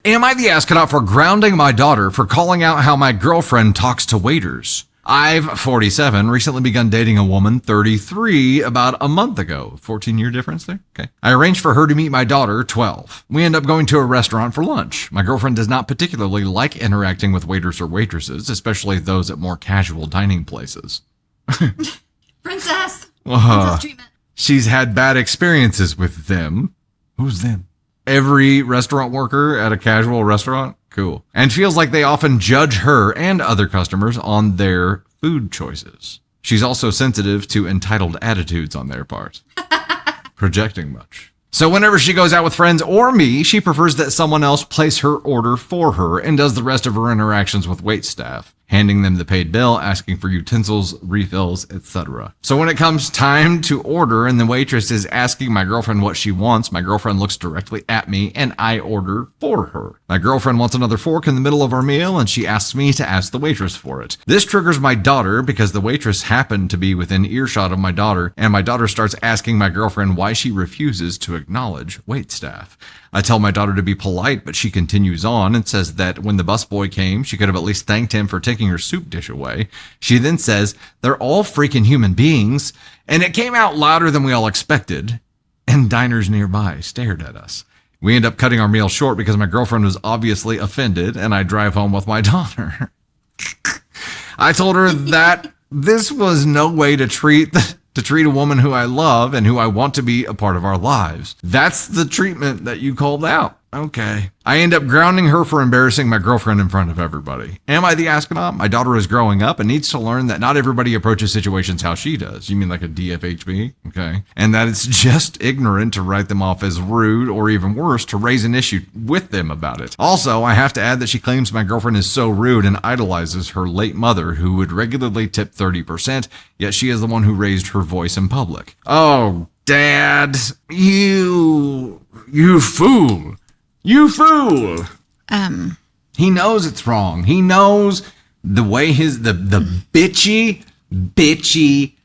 Am I the astronaut for grounding my daughter for calling out how my girlfriend talks to waiters? I've, 47, recently begun dating a woman, 33, about a month ago. 14-year difference there? Okay. I arranged for her to meet my daughter, 12. We end up going to a restaurant for lunch. My girlfriend does not particularly like interacting with waiters or waitresses, especially those at more casual dining places. Princess treatment. She's had bad experiences with them. Who's them? Every restaurant worker at a casual restaurant? Cool. And feels like they often judge her and other customers on their food choices. She's also sensitive to entitled attitudes on their part. Projecting much. So whenever she goes out with friends or me, she prefers that someone else place her order for her and does the rest of her interactions with waitstaff, handing them the paid bill, asking for utensils, refills, etc. So when it comes time to order and the waitress is asking my girlfriend what she wants, my girlfriend looks directly at me and I order for her. My girlfriend wants another fork in the middle of our meal and she asks me to ask the waitress for it. This triggers my daughter because the waitress happened to be within earshot of my daughter, and my daughter starts asking my girlfriend why she refuses to acknowledge waitstaff. I tell my daughter to be polite, but she continues on and says that when the busboy came, she could have at least thanked him for taking her soup dish away. She then says, they're all freaking human beings, and it came out louder than we all expected, and diners nearby stared at us. We end up cutting our meal short because my girlfriend was obviously offended, and I drive home with my daughter. I told her that this was no way to treat a woman who I love and who I want to be a part of our lives. That's the treatment that you called out. Okay. I end up grounding her for embarrassing my girlfriend in front of everybody. Am I the astronaut? My daughter is growing up and needs to learn that not everybody approaches situations how she does. You mean like a DFHB? Okay. And that it's just ignorant to write them off as rude, or even worse, to raise an issue with them about it. Also, I have to add that she claims my girlfriend is so rude and idolizes her late mother, who would regularly tip 30%, yet she is the one who raised her voice in public. Oh, Dad, you fool. You fool. He knows it's wrong. He knows the way the bitchy bitch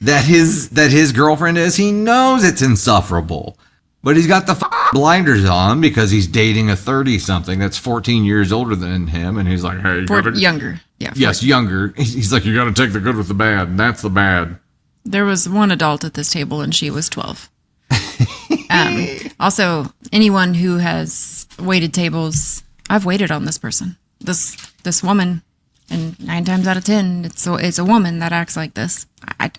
that his girlfriend is. He knows it's insufferable, but he's got the blinders on because he's dating a 30-something that's 14 years older than him, and he's like, hey, younger. Yeah. Yes, younger. He's like, you got to take the good with the bad, and that's the bad. There was one adult at this table, and she was 12. Also, anyone who has waited tables, I've waited on this person, this woman, and 9 times out of 10, it's a woman that acts like this. I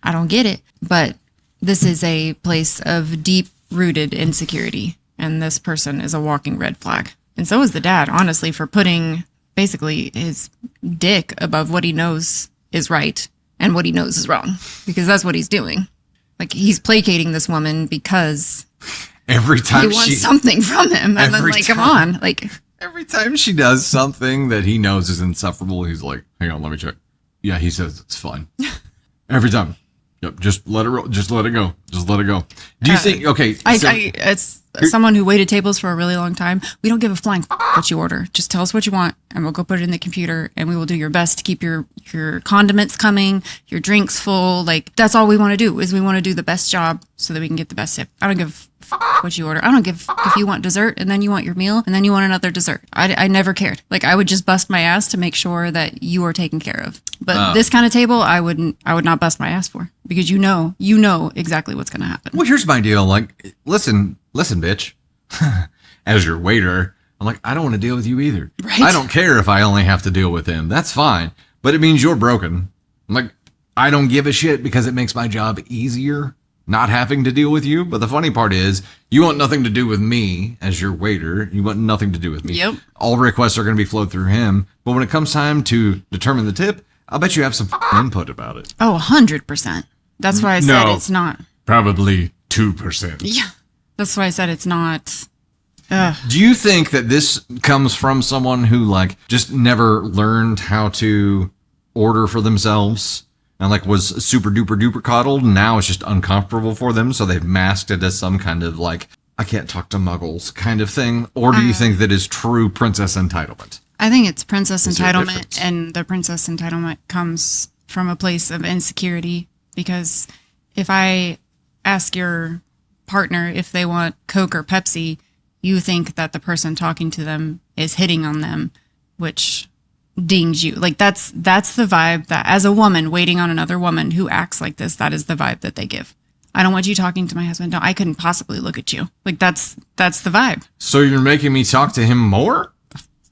don't get it, but this is a place of deep-rooted insecurity, and this person is a walking red flag. And so is the dad, honestly, for putting basically his dick above what he knows is right and what he knows is wrong, because that's what he's doing. Like, he's placating this woman because every time he wants something from him. And then, come on. Like, every time she does something that he knows is insufferable, he's like, hang on, let me check. Yeah, he says it's fine. Every time. Yep, just let it roll. Just let it go. Just let it go. Do you think, okay. It's someone who waited tables for a really long time. We don't give a flying what you order. Just tell us what you want, and we'll go put it in the computer, and we will do your best to keep your condiments coming, your drinks full. Like, that's all we want to do, is we want to do the best job so that we can get the best tip. I don't give what you order. I don't give if you want dessert, and then you want your meal, and then you want another dessert. I never cared. Like, I would just bust my ass to make sure that you are taken care of. But this kind of table, I would not bust my ass for, because you know exactly what's going to happen. Well, here's my deal. Like, listen, bitch. As your waiter, I'm like, I don't want to deal with you either. Right? I don't care if I only have to deal with him. That's fine. But it means you're broken. I'm like, I don't give a shit because it makes my job easier not having to deal with you. But the funny part is, you want nothing to do with me as your waiter. You want nothing to do with me. Yep. All requests are going to be flowed through him. But when it comes time to determine the tip, I'll bet you have some input about it. Oh, 100%. That's why I said it's not. Probably 2%. Yeah. That's why I said it's not. Do you think that this comes from someone who, like, just never learned how to order for themselves and, like, was super duper duper coddled, and now it's just uncomfortable for them, so they've masked it as some kind of, like, I can't talk to muggles kind of thing? Or do you think that is true princess entitlement? I think it's princess entitlement, and the princess entitlement comes from a place of insecurity, because if I ask your partner if they want Coke or Pepsi, you think that the person talking to them is hitting on them, which dings you. Like that's the vibe that, as a woman waiting on another woman who acts like this, that is the vibe that they give. I don't want you talking to my husband. No, I couldn't possibly look at you. Like that's the vibe. So you're making me talk to him more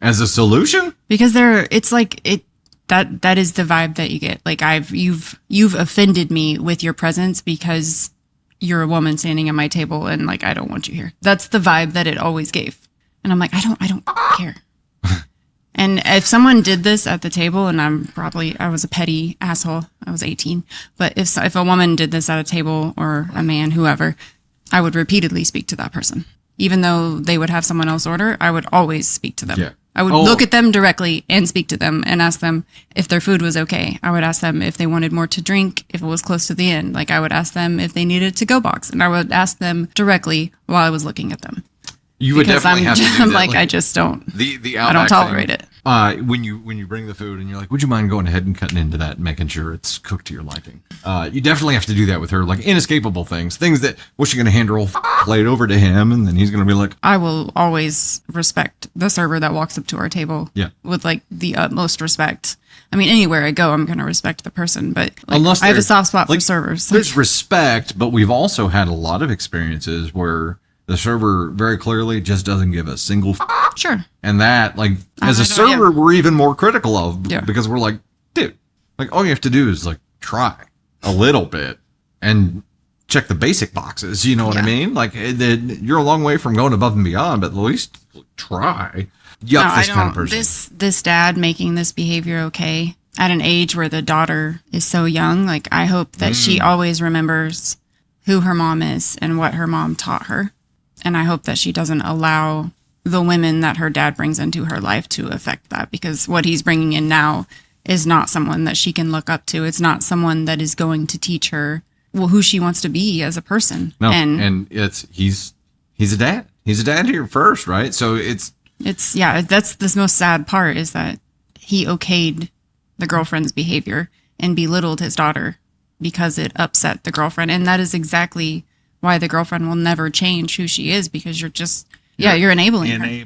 as a solution? Because it's like it that is the vibe that you get. Like you've offended me with your presence because you're a woman standing at my table and like I don't want you here. That's the vibe that it always gave. And I'm like, I don't care. And if someone did this at the table, and I was a petty asshole, I was 18, but if a woman did this at a table, or a man, whoever, I would repeatedly speak to that person. Even though they would have someone else order, I would always speak to them. Yeah. I would look at them directly and speak to them and ask them if their food was okay. I would ask them if they wanted more to drink, if it was close to the end. Like I would ask them if they needed to-go box, and I would ask them directly while I was looking at them. You would definitely have to do that. I'm like, I just don't. I don't tolerate it. When you bring the food and you're like, would you mind going ahead and cutting into that and making sure it's cooked to your liking? You definitely have to do that with her, like inescapable things that, what's she going to hand her whole plate over to him, and then he's going to be like, I will always respect the server that walks up to our table. Yeah. With like the utmost respect. I mean, anywhere I go, I'm going to respect the person, but like, unless I have a soft spot for servers. There's respect, but we've also had a lot of experiences where the server very clearly just doesn't give a single Sure. And that, like, as a server, we're even more critical of, Yeah. because we're like, dude, like, all you have to do is like try a little bit and check the basic boxes. You know what I mean? Like, you're a long way from going above and beyond, but at least try. Yuck, this kind of person. This dad making this behavior okay at an age where the daughter is so young. Like, I hope that she always remembers who her mom is and what her mom taught her. And I hope that she doesn't allow the women that her dad brings into her life to affect that, because what he's bringing in now is not someone that she can look up to. It's not someone that is going to teach her who she wants to be as a person. No, and he's a dad. He's a dad here first, right? So it's that's the most sad part, is that he okayed the girlfriend's behavior and belittled his daughter because it upset the girlfriend. And that is exactly why the girlfriend will never change who she is, because you're enabling her.